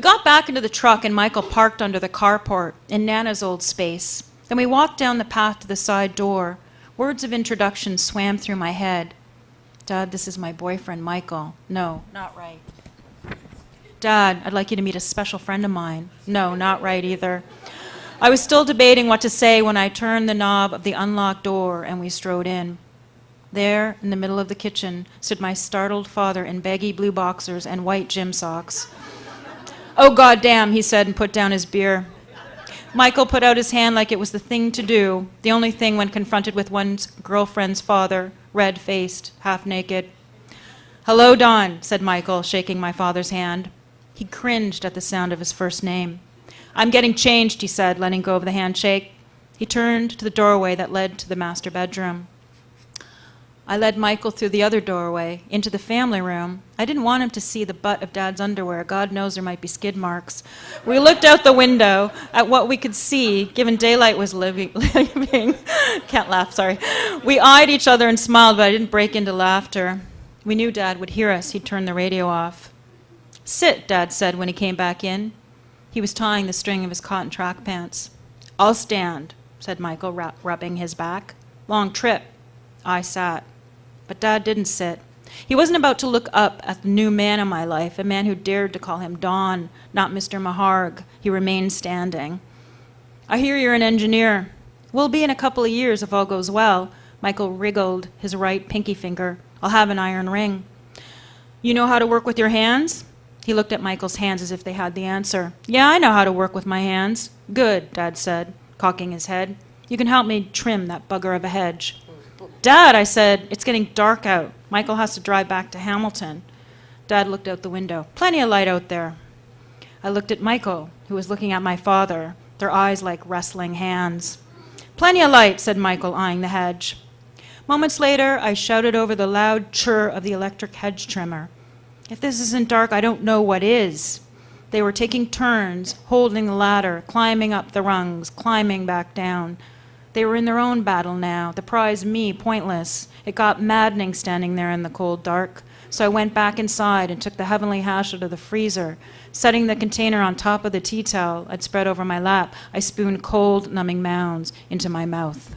got back into the truck and Michael parked under the carport in Nana's old space. Then we walked down the path to the side door. Words of introduction swam through my head. Dad, this is my boyfriend, Michael. No, not right. Dad, I'd like you to meet a special friend of mine. No, not right either. I was still debating what to say when I turned the knob of the unlocked door and we strode in. There, in the middle of the kitchen, stood my startled father in baggy blue boxers and white gym socks. Oh, goddamn, he said and put down his beer. Michael put out his hand like it was the thing to do, the only thing when confronted with one's girlfriend's father, red-faced, half-naked. Hello, Don, said Michael, shaking my father's hand. He cringed at the sound of his first name. I'm getting changed, he said, letting go of the handshake. He turned to the doorway that led to the master bedroom. I led Michael through the other doorway, into the family room. I didn't want him to see the butt of Dad's underwear. God knows there might be skid marks. We looked out the window at what we could see, given daylight was living. Can't laugh, sorry. We eyed each other and smiled, but I didn't break into laughter. We knew Dad would hear us. He'd turn the radio off. Sit, Dad said when he came back in. He was tying the string of his cotton track pants. I'll stand, said Michael, rubbing his back. Long trip. I sat. But Dad didn't sit. He wasn't about to look up at the new man in my life, a man who dared to call him Don, not Mr. Maharg. He remained standing. I hear you're an engineer. We'll be in a couple of years if all goes well. Michael wriggled his right pinky finger. I'll have an iron ring. You know how to work with your hands? He looked at Michael's hands as if they had the answer. Yeah, I know how to work with my hands. Good, Dad said, cocking his head. You can help me trim that bugger of a hedge. Dad, I said, it's getting dark out. Michael has to drive back to Hamilton. Dad looked out the window. Plenty of light out there. I looked at Michael, who was looking at my father, their eyes like wrestling hands. Plenty of light, said Michael, eyeing the hedge. Moments later, I shouted over the loud chirr of the electric hedge trimmer. If this isn't dark, I don't know what is. They were taking turns, holding the ladder, climbing up the rungs, climbing back down. They were in their own battle now, the prize me, pointless. It got maddening standing there in the cold dark. So I went back inside and took the heavenly hash out of the freezer. Setting the container on top of the tea towel I'd spread over my lap, I spooned cold, numbing mounds into my mouth.